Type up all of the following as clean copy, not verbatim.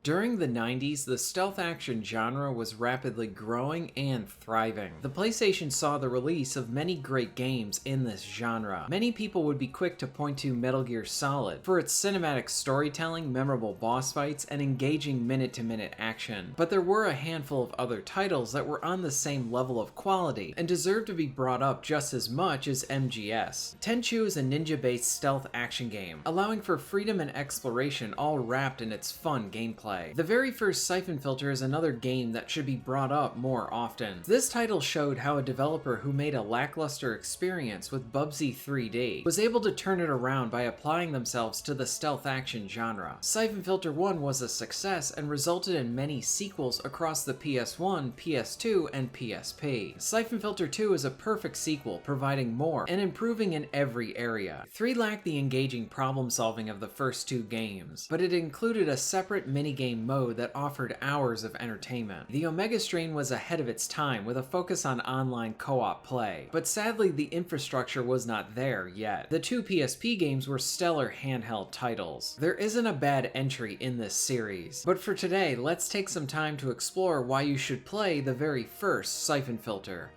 During the 90s, the stealth action genre was rapidly growing and thriving. The PlayStation saw the release of many great games in this genre. Many people would be quick to point to Metal Gear Solid for its cinematic storytelling, memorable boss fights, and engaging minute-to-minute action. But there were a handful of other titles that were on the same level of quality and deserved to be brought up just as much as MGS. Tenchu is a ninja-based stealth action game, allowing for freedom and exploration all wrapped in its fun gameplay. The very first Syphon Filter is another game that should be brought up more often. This title showed how a developer who made a lackluster experience with Bubsy 3D was able to turn it around by applying themselves to the stealth action genre. Syphon Filter 1 was a success and resulted in many sequels across the PS1, PS2, and PSP. Syphon Filter 2 is a perfect sequel, providing more and improving in every area. 3 lacked the engaging problem solving of the first 2 games, but it included a separate minigame mode that offered hours of entertainment. The Omega Strain was ahead of its time with a focus on online co-op play, but sadly the infrastructure was not there yet. The 2 PSP games were stellar handheld titles. There isn't a bad entry in this series, but for today, let's take some time to explore why you should play the very first Syphon Filter.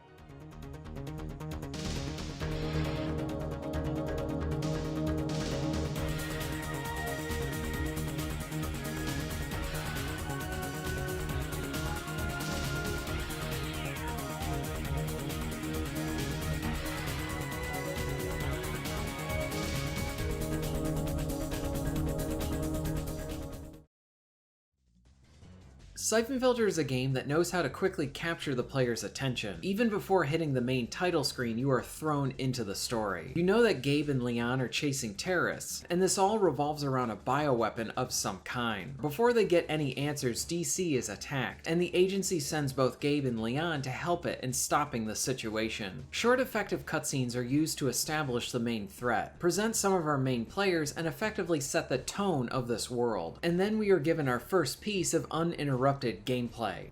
Syphon Filter is a game that knows how to quickly capture the player's attention. Even before hitting the main title screen, you are thrown into the story. You know that Gabe and Leon are chasing terrorists, and this all revolves around a bioweapon of some kind. Before they get any answers, DC is attacked, and the agency sends both Gabe and Leon to help it in stopping the situation. Short, effective cutscenes are used to establish the main threat, present some of our main players, and effectively set the tone of this world. And then we are given our first piece of uninterrupted gameplay.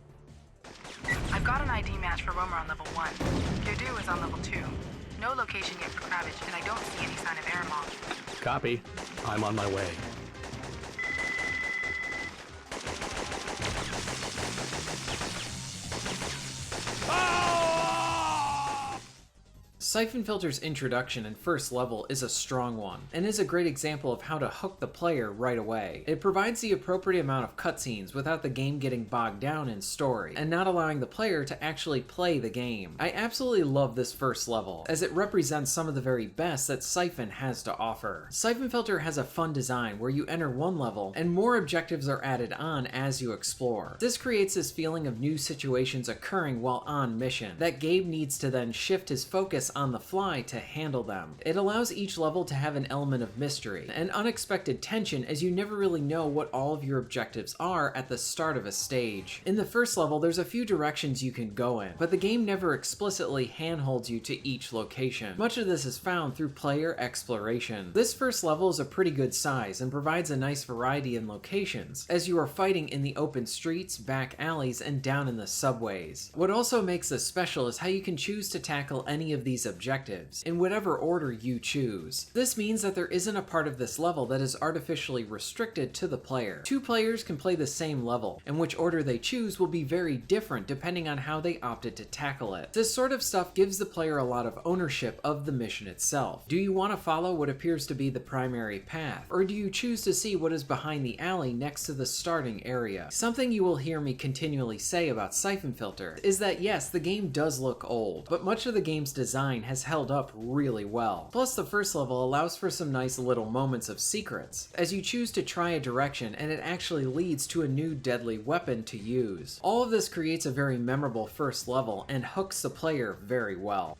I've got an ID match for Romer on level 1. Dudu is on level 2. No location yet for Kravitch, and I don't see any sign of Aramov. Copy. I'm on my way. Syphon Filter's introduction and first level is a strong one, and is a great example of how to hook the player right away. It provides the appropriate amount of cutscenes without the game getting bogged down in story, and not allowing the player to actually play the game. I absolutely love this first level, as it represents some of the very best that Syphon has to offer. Syphon Filter has a fun design where you enter one level, and more objectives are added on as you explore. This creates this feeling of new situations occurring while on mission, that Gabe needs to then shift his focus on the fly to handle them. It allows each level to have an element of mystery and unexpected tension, as you never really know what all of your objectives are at the start of a stage. In the first level, there's a few directions you can go in, but the game never explicitly handholds you to each location. Much of this is found through player exploration. This first level is a pretty good size and provides a nice variety in locations, as you are fighting in the open streets, back alleys, and down in the subways. What also makes this special is how you can choose to tackle any of these objectives, in whatever order you choose. This means that there isn't a part of this level that is artificially restricted to the player. 2 players can play the same level, and which order they choose will be very different depending on how they opted to tackle it. This sort of stuff gives the player a lot of ownership of the mission itself. Do you want to follow what appears to be the primary path, or do you choose to see what is behind the alley next to the starting area? Something you will hear me continually say about Syphon Filter is that yes, the game does look old, but much of the game's design has held up really well. Plus, the first level allows for some nice little moments of secrets, as you choose to try a direction and it actually leads to a new deadly weapon to use. All of this creates a very memorable first level and hooks the player very well.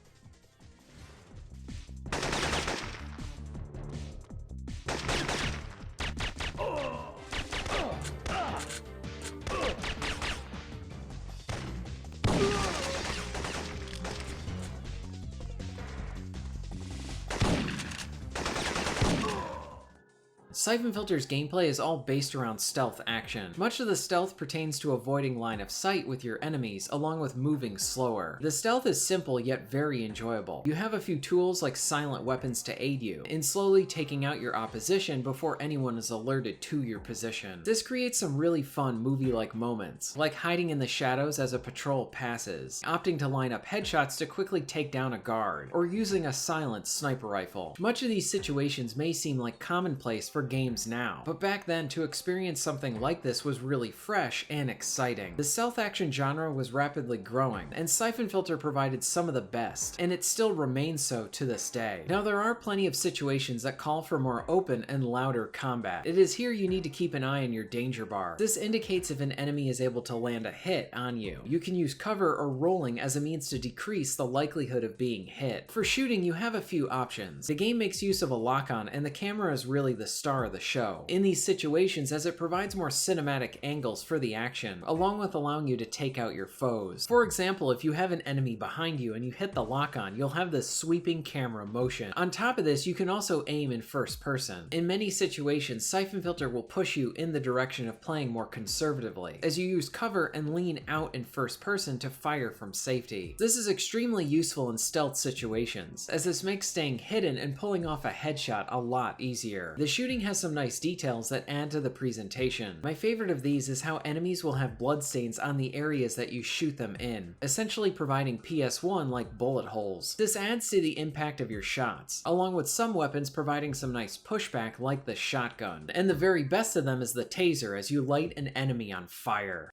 Syphon Filter's gameplay is all based around stealth action. Much of the stealth pertains to avoiding line of sight with your enemies, along with moving slower. The stealth is simple yet very enjoyable. You have a few tools like silent weapons to aid you in slowly taking out your opposition before anyone is alerted to your position. This creates some really fun movie-like moments, like hiding in the shadows as a patrol passes, opting to line up headshots to quickly take down a guard, or using a silent sniper rifle. Much of these situations may seem like commonplace for games now, but back then to experience something like this was really fresh and exciting. The stealth action genre was rapidly growing, and Syphon Filter provided some of the best, and it still remains so to this day. Now there are plenty of situations that call for more open and louder combat. It is here you need to keep an eye on your danger bar. This indicates if an enemy is able to land a hit on you. You can use cover or rolling as a means to decrease the likelihood of being hit. For shooting, you have a few options. The game makes use of a lock-on, and the camera is really the star of the show in these situations, as it provides more cinematic angles for the action, along with allowing you to take out your foes. For example, if you have an enemy behind you and you hit the lock-on, you'll have this sweeping camera motion. On top of this, you can also aim in first person. In many situations, Syphon Filter will push you in the direction of playing more conservatively, as you use cover and lean out in first person to fire from safety. This is extremely useful in stealth situations, as this makes staying hidden and pulling off a headshot a lot easier. The shooting has some nice details that add to the presentation. My favorite of these is how enemies will have bloodstains on the areas that you shoot them in, essentially providing PS1 like bullet holes. This adds to the impact of your shots, along with some weapons providing some nice pushback like the shotgun. And the very best of them is the taser, as you light an enemy on fire.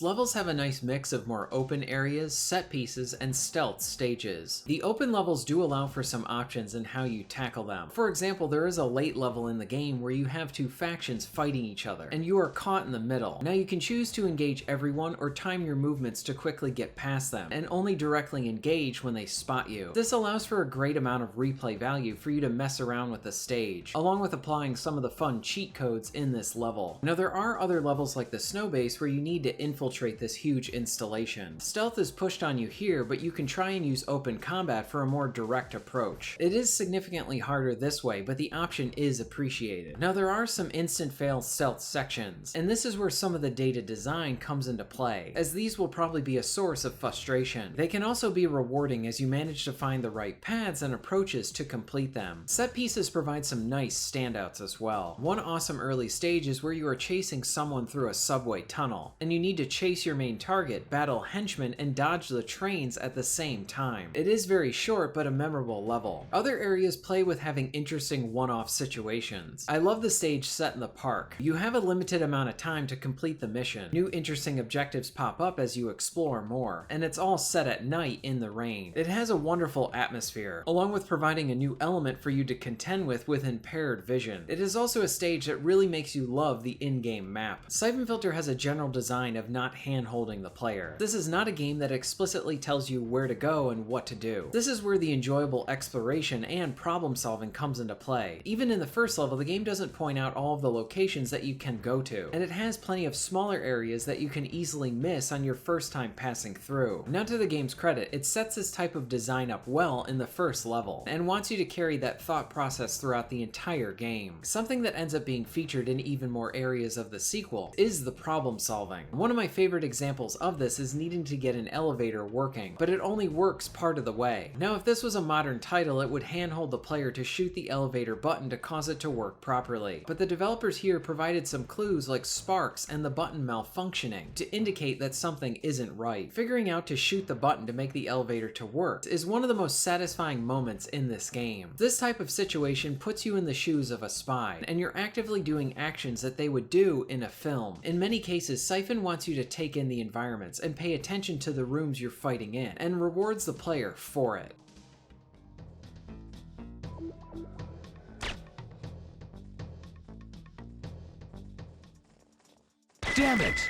Levels have a nice mix of more open areas, set pieces, and stealth stages. The open levels do allow for some options in how you tackle them. For example, there is a late level in the game where you have two factions fighting each other, and you are caught in the middle. Now you can choose to engage everyone or time your movements to quickly get past them, and only directly engage when they spot you. This allows for a great amount of replay value for you to mess around with the stage, along with applying some of the fun cheat codes in this level. Now there are other levels like the snow base where you need to infiltrate this huge installation. Stealth is pushed on you here, but you can try and use open combat for a more direct approach. It is significantly harder this way, but the option is appreciated. Now there are some instant fail stealth sections, and this is where some of the data design comes into play, as these will probably be a source of frustration. They can also be rewarding as you manage to find the right paths and approaches to complete them. Set pieces provide some nice standouts as well. One awesome early stage is where you are chasing someone through a subway tunnel, and you need to chase your main target, battle henchmen, and dodge the trains at the same time. It is very short, but a memorable level. Other areas play with having interesting one-off situations. I love the stage set in the park. You have a limited amount of time to complete the mission. New interesting objectives pop up as you explore more, and it's all set at night in the rain. It has a wonderful atmosphere, along with providing a new element for you to contend with impaired vision. It is also a stage that really makes you love the in-game map. Syphon Filter has a general design of not hand-holding the player. This is not a game that explicitly tells you where to go and what to do. This is where the enjoyable exploration and problem solving comes into play. Even in the first level, the game doesn't point out all of the locations that you can go to, and it has plenty of smaller areas that you can easily miss on your first time passing through. Now to the game's credit, it sets this type of design up well in the first level, and wants you to carry that thought process throughout the entire game. Something that ends up being featured in even more areas of the sequel is the problem solving. One of my favorite examples of this is needing to get an elevator working, but it only works part of the way. Now if this was a modern title, it would handhold the player to shoot the elevator button to cause it to work properly, but the developers here provided some clues like sparks and the button malfunctioning to indicate that something isn't right. Figuring out to shoot the button to make the elevator to work is one of the most satisfying moments in this game. This type of situation puts you in the shoes of a spy, and you're actively doing actions that they would do in a film. In many cases, Syphon wants you to take in the environments and pay attention to the rooms you're fighting in, and rewards the player for it. Damn it!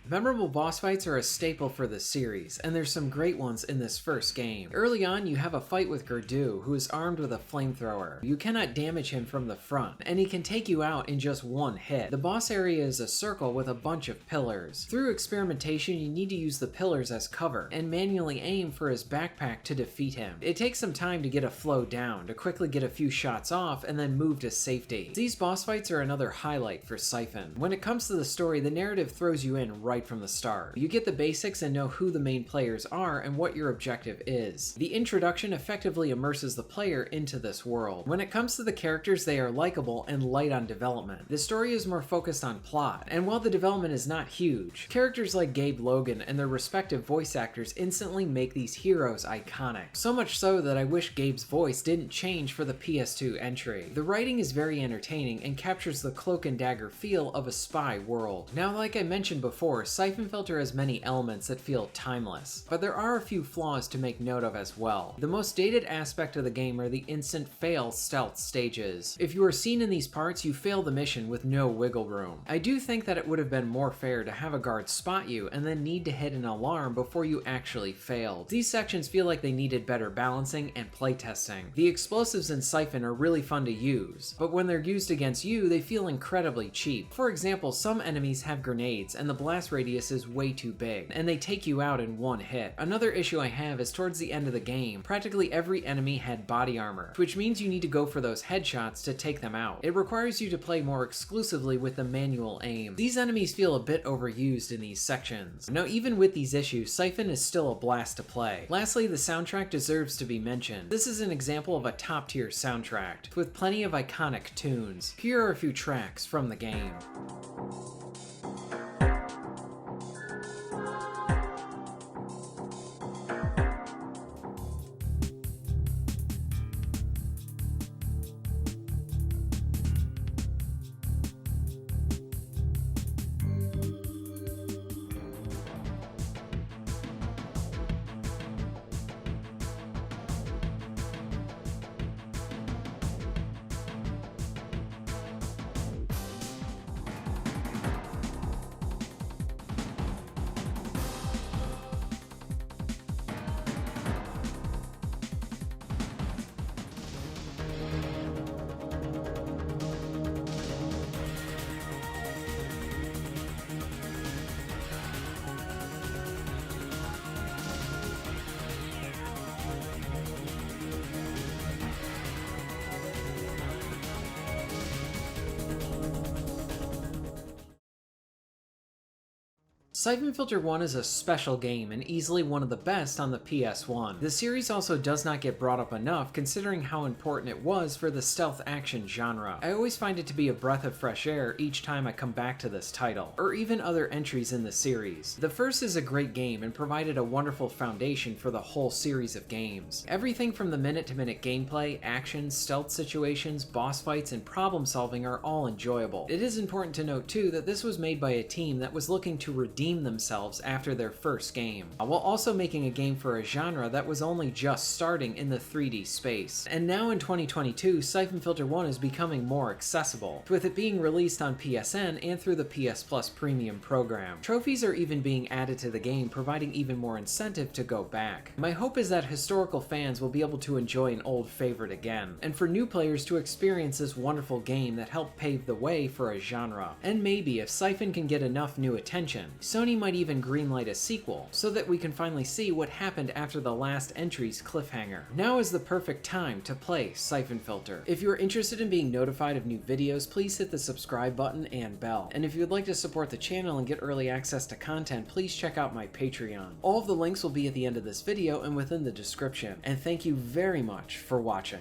Memorable boss fights are a staple for the series, and there's some great ones in this first game. Early on, you have a fight with Gerdu, who is armed with a flamethrower. You cannot damage him from the front, and he can take you out in just one hit. The boss area is a circle with a bunch of pillars. Through experimentation, you need to use the pillars as cover, and manually aim for his backpack to defeat him. It takes some time to get a flow down, to quickly get a few shots off, and then move to safety. These boss fights are another highlight for Syphon. When it comes to the story, the narrative throws you in right from the start. You get the basics and know who the main players are and what your objective is. The introduction effectively immerses the player into this world. When it comes to the characters, they are likable and light on development. The story is more focused on plot, and while the development is not huge, characters like Gabe Logan and their respective voice actors instantly make these heroes iconic. So much so that I wish Gabe's voice didn't change for the PS2 entry. The writing is very entertaining and captures the cloak and dagger feel of a spy world. Now, like I mentioned before, Syphon Filter has many elements that feel timeless, but there are a few flaws to make note of as well. The most dated aspect of the game are the instant fail stealth stages. If you are seen in these parts, you fail the mission with no wiggle room. I do think that it would have been more fair to have a guard spot you and then need to hit an alarm before you actually failed. These sections feel like they needed better balancing and playtesting. The explosives in Syphon are really fun to use, but when they're used against you, they feel incredibly cheap. For example, some enemies have grenades and the blast radius is way too big, and they take you out in one hit. Another issue I have is towards the end of the game, practically every enemy had body armor, which means you need to go for those headshots to take them out. It requires you to play more exclusively with the manual aim. These enemies feel a bit overused in these sections. Now, even with these issues, Syphon is still a blast to play. Lastly, the soundtrack deserves to be mentioned. This is an example of a top-tier soundtrack, with plenty of iconic tunes. Here are a few tracks from the game. Syphon Filter 1 is a special game and easily one of the best on the PS1. The series also does not get brought up enough considering how important it was for the stealth action genre. I always find it to be a breath of fresh air each time I come back to this title, or even other entries in the series. The first is a great game and provided a wonderful foundation for the whole series of games. Everything from the minute-to-minute gameplay, action, stealth situations, boss fights, and problem solving are all enjoyable. It is important to note too that this was made by a team that was looking to redeem themselves after their first game, while also making a game for a genre that was only just starting in the 3D space. And now in 2022, Syphon Filter 1 is becoming more accessible, with it being released on PSN and through the PS Plus Premium program. Trophies are even being added to the game, providing even more incentive to go back. My hope is that historical fans will be able to enjoy an old favorite again, and for new players to experience this wonderful game that helped pave the way for a genre. And maybe if Syphon can get enough new attention, Sony might even greenlight a sequel, so that we can finally see what happened after the last entry's cliffhanger. Now is the perfect time to play Syphon Filter. If you are interested in being notified of new videos, please hit the subscribe button and bell. And if you would like to support the channel and get early access to content, please check out my Patreon. All of the links will be at the end of this video and within the description. And thank you very much for watching.